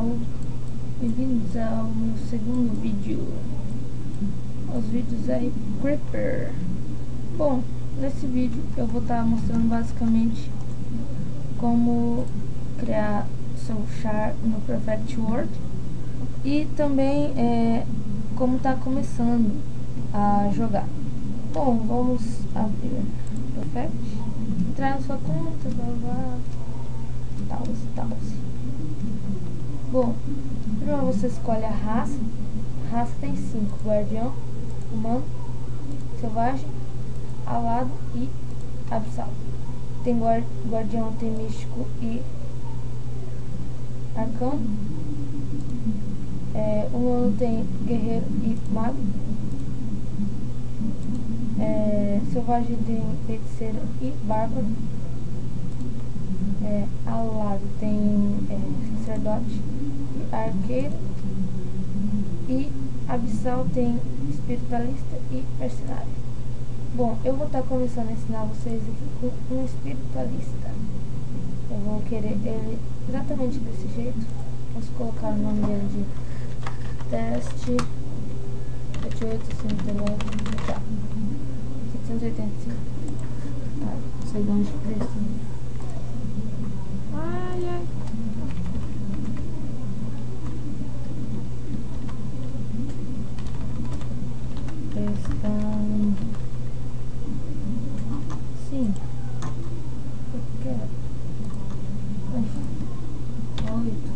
pessoal, bem-vindos ao meu segundo vídeo, os vídeos aí Creeper. Bom, nesse vídeo eu vou estar mostrando basicamente como criar seu char no Perfect World e também como tá começando a jogar. Bom, vamos abrir Perfect, entrar na sua conta, tal. Bom, primeiro você escolhe a raça. Raça tem 5: guardião, humano, selvagem, alado e abissal. Tem guardião, tem místico e arcano. Humano tem guerreiro e mago. Selvagem tem feiticeiro e bárbaro. Alado tem sacerdote e arqueiro. E abissal tem espiritualista e mercenário. Bom, eu vou estar começando a ensinar vocês aqui com um espiritualista. Eu vou querer ele exatamente desse jeito. Vamos colocar o nome dele de teste 7869, tá, 785. Tá, não sei de onde precisa. Ai. Questão. Sim. Eu quero. 8.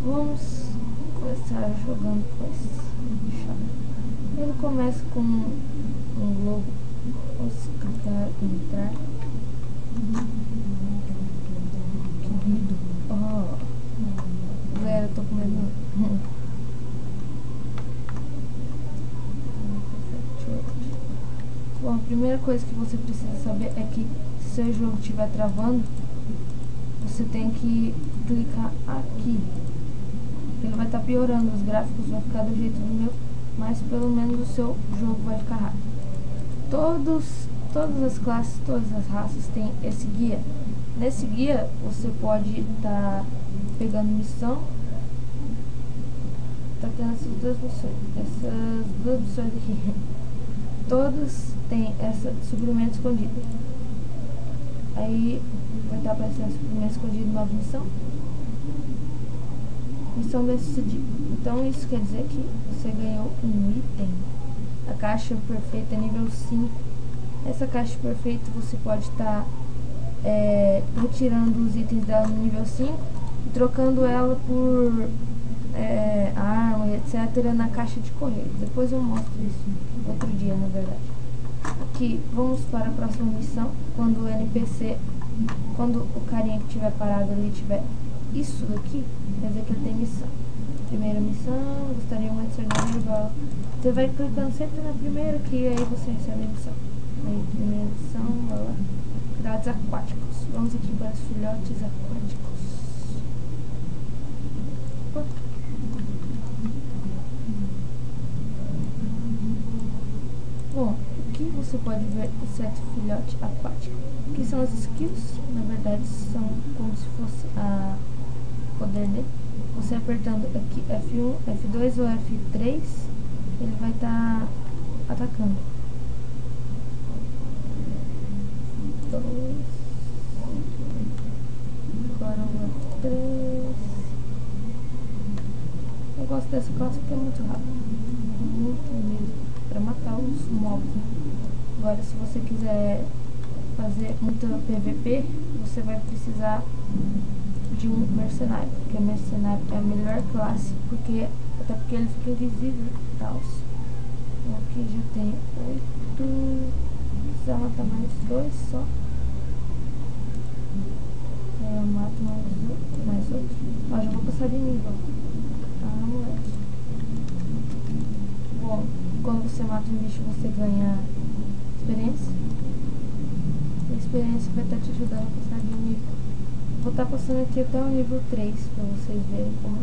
Vamos começar jogando com esse char. Ele começa com um globo. Vamos clicar em entrar. Querido. Galera, eu tô com medo. Bom, a primeira coisa que você precisa saber é que se seu jogo estiver travando, você tem que clicar aqui. Ele vai estar piorando, os gráficos vão ficar do jeito do meu, mas pelo menos o seu jogo vai ficar rápido. Todas as classes, todas as raças têm esse guia. Nesse guia você pode estar pegando missão. Tá tendo essas duas missões aqui. Todos têm essa suprimento escondido. Aí vai estar aparecendo suprimento escondido, nova missão. Missão bem sucedida. Então isso quer dizer que você ganhou um item. A caixa perfeita é nível 5. Essa caixa perfeita você pode estar retirando os itens dela no nível 5 e trocando ela por arma, etc. na caixa de correio. Depois eu mostro isso outro dia, na verdade. Aqui, vamos para a próxima missão. Quando o NPC, quando o carinha que estiver parado ali tiver isso daqui, quer dizer que ele tem missão. Primeira missão, gostaria muito de ser igual. Você vai clicando sempre na primeira que aí você recebe a missão. Aí, primeira missão, vai lá. Cuidados aquáticos. Vamos aqui para os filhotes aquáticos. Opa. Bom, aqui você pode ver o set filhote aquático. Aqui são as skills, na verdade são como se fosse a poder dele. Você apertando aqui F1, F2 ou F3, ele vai estar atacando. 2. Agora o F3. Eu gosto dessa classe porque é muito rápido. Muito mesmo. Para matar os mobs, né? Agora, se você quiser fazer muito PVP, você vai precisar de um mercenário, porque o mercenário é a melhor classe, até porque ele fica invisível e tal. Então aqui já tem 8, precisa matar mais 2 só. Eu mato mais outro. Ó, já vou passar de nível. Ah, moleque. Bom, quando você mata um bicho, você ganha experiência. A experiência vai estar te ajudando a passar de nível. Vou estar passando aqui até o nível 3 para vocês verem como.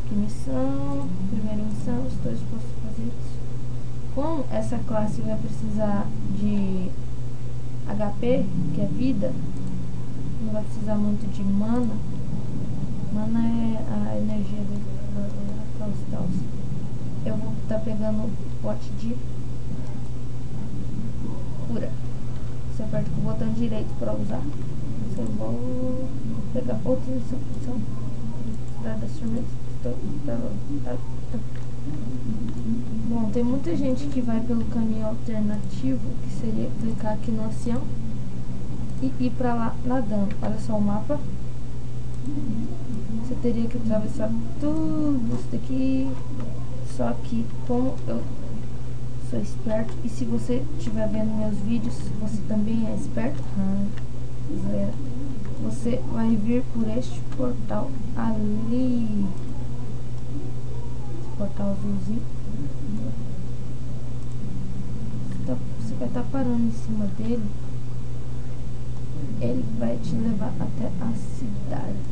Que missão, primeira missão, os dois posso fazer isso. Com essa classe vai precisar de HP, que é vida, não vai precisar muito de mana. Mana é a energia da tal. Eu vou estar pegando o pote de cura. Você aperta com o botão direito para usar. Eu vou pegar outra missão. Bom, tem muita gente que vai pelo caminho alternativo, que seria clicar aqui no ancião e ir pra lá nadando. Olha só o mapa. Você teria que atravessar tudo isso daqui. Só que como eu sou esperto, e se você estiver vendo meus vídeos, você também é esperto, você vai vir por este portal ali. Esse portal azulzinho. Você vai estar parando em cima dele. Ele vai te levar até a cidade.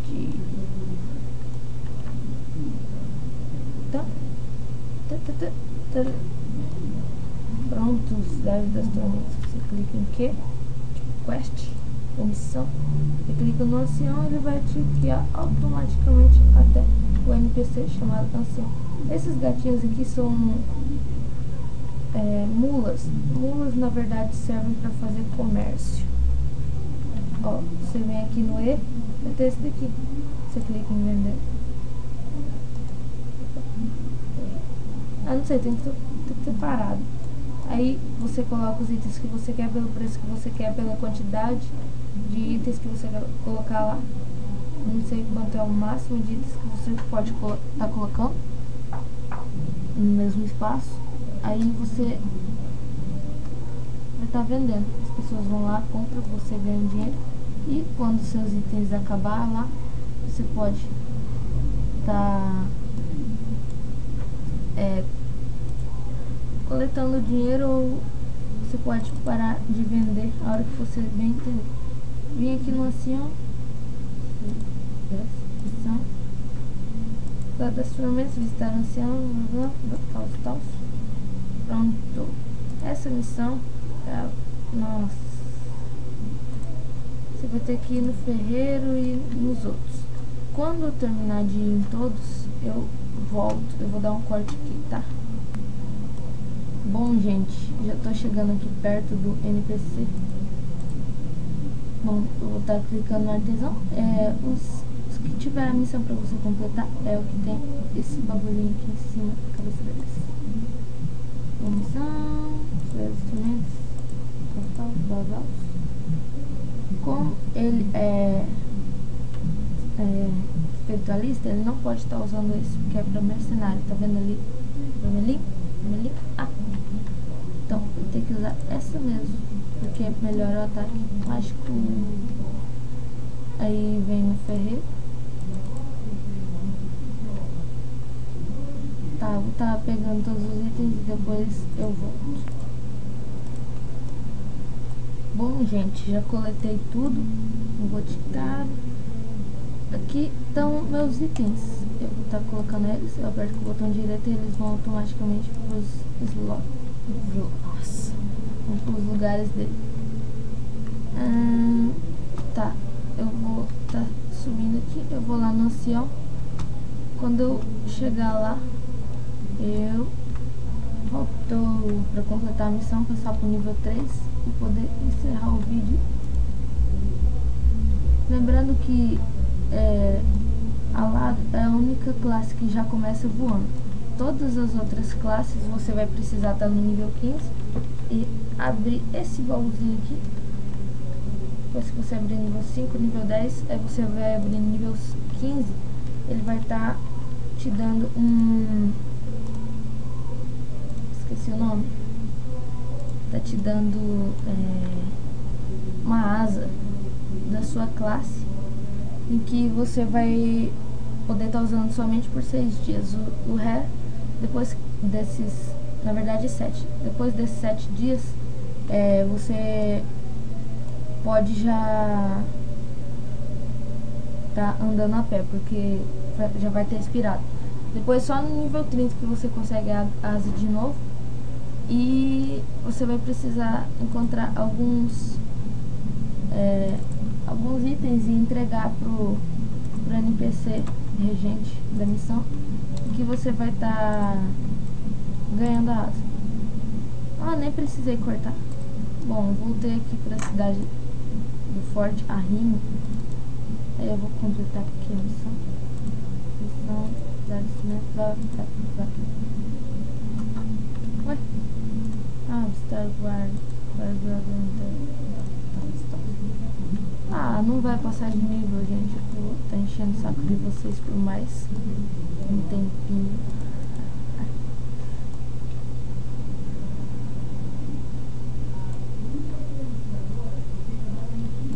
Pronto, cidade das tormentas. Você clica em quê? Quest, missão. Você clica no ancião, ele vai te guiar automaticamente até o NPC chamado ancião. Esses gatinhos aqui são mulas. Mulas na verdade servem para fazer comércio. Ó, você vem aqui no E, vai ter esse daqui. Você clica em vender. Ah, não sei, tem que ter parado. Aí você coloca os itens que você quer pelo preço que você quer, pela quantidade de itens que você vai colocar lá. Não sei quanto é o máximo de itens que você pode estar colocando no mesmo espaço. Aí você vai estar vendendo. As pessoas vão lá, compram, você ganha dinheiro. E quando seus itens acabar lá, você pode estar coletando dinheiro, ou você pode parar de vender a hora que você bem entender. Vim aqui no ancião, cadastramentos, visitar ancião, tal. Pronto. Essa missão é, nossa, você vai ter que ir no ferreiro e nos outros. Quando eu terminar de ir em todos, eu volto. Eu vou dar um corte aqui, tá? Bom, gente, já tô chegando aqui perto do NPC. Bom, eu vou estar clicando no artesão. Os que tiver a missão pra você completar é o que tem esse bagulhinho aqui em cima da cabeça deles. Missão, instrumentos, total. Como ele é espiritualista, ele não pode estar usando isso, porque é pra mercenário. Tá vendo ali? Vermelhinho? Ah! Então, eu tenho que usar essa mesmo, porque melhora o ataque mágico. Aí vem no ferreiro. Tá, vou estar pegando todos os itens e depois eu volto. Bom, gente, já coletei tudo. Vou boticário. Aqui estão meus itens. Eu vou estar colocando eles. Eu aperto com o botão direito e eles vão automaticamente para os slots. Nossa, vão para os lugares dele. Tá, eu vou estar subindo aqui. Eu vou lá no ancião. Quando eu chegar lá, eu volto para completar a missão, passar pro nível 3 e poder encerrar o vídeo. Lembrando que Alado é a única classe que já começa voando. Todas as outras classes você vai precisar estar no nível 15 e abrir esse baúzinho aqui. Depois que você abrir nível 5, nível 10, aí você vai abrir nível 15, ele vai estar te dando esqueci o nome. Tá te dando uma asa da sua classe, em que você vai poder estar usando somente por 6 dias. O ré, depois desses, na verdade 7, depois desses 7 dias, você pode já tá andando a pé, porque já vai ter expirado. Depois só no nível 30 que você consegue a asa de novo. E você vai precisar encontrar alguns alguns itens e entregar pro NPC regente da missão, que você vai estar ganhando a asa. Ah, nem precisei cortar. Bom, voltei aqui para a cidade do Forte Arrimo. Aí eu vou completar aqui a missão. Missão, Ué? Ah, Star Wars. Ah, não vai passar de nível, gente. Eu vou tá enchendo o saco de vocês por mais um tempinho.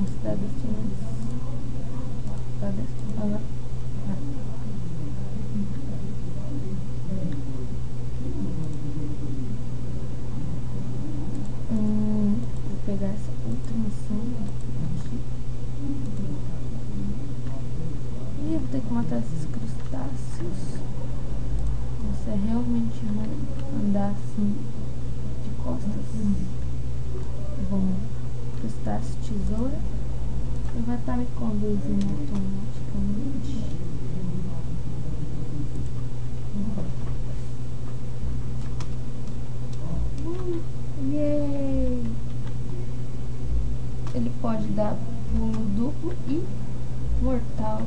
Cidade destinante. Olha. Vou pegar essa outra missão aqui. E eu vou ter que matar esses crustáceos. Isso é realmente ruim andar assim de costas. Bom, crustáceo tesoura. Ele vai estar me conduzindo automaticamente. Yay! Ele pode dar pulo duplo e mortal.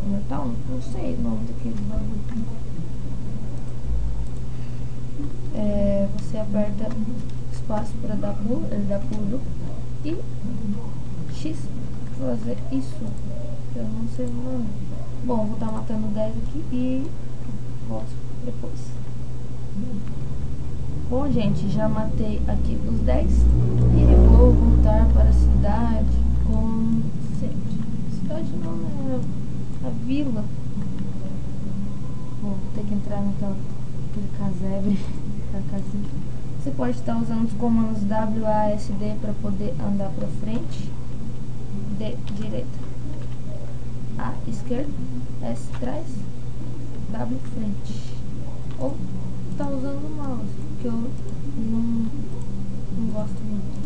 Mortal? Não sei o nome daquele bagulho. Você aperta espaço para dar pulo, ele dá pulo duplo e X pra fazer isso. Eu não sei o nome. Bom, vou estar matando 10 aqui e volto depois. Bom, gente, já matei aqui os 10 e vou voltar para a cidade como sempre. Cidade não, é a vila. Bom, vou ter que entrar naquele casebre. Você pode estar usando os comandos WASD para poder andar para frente, D direita, A esquerda, S trás, W frente. Ou tá usando o mouse, que eu não gosto muito.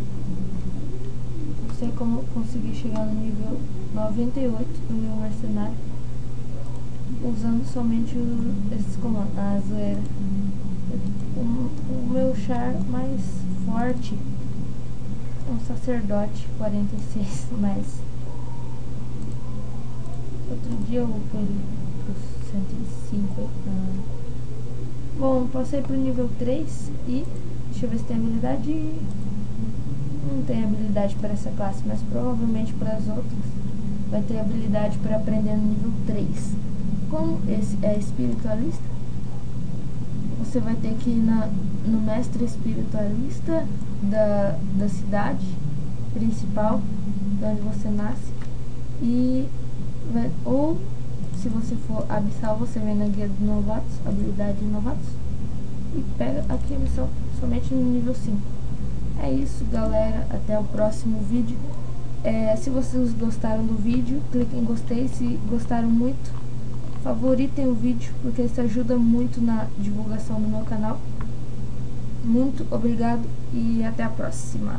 Não sei como conseguir chegar no nível 98 do meu mercenário usando somente esses comandos. Ah, zoeira. O meu char mais forte é um sacerdote 46, mas outro dia eu vou pôr ele pro 105. Bom, passei pro nível 3 e deixa eu ver se tem habilidade. Não tem habilidade para essa classe, mas provavelmente para as outras vai ter habilidade para aprender no nível 3. Como esse é espiritualista, você vai ter que ir no mestre espiritualista da cidade principal, de onde você nasce, ou se você for abissal, você vem na guia de novatos, habilidade de novatos, e pega aqui a missão somente no nível 5. É isso, galera, até o próximo vídeo. Se vocês gostaram do vídeo, cliquem em gostei. Se gostaram muito, favoritem o vídeo, porque isso ajuda muito na divulgação do meu canal. Muito obrigado e até a próxima.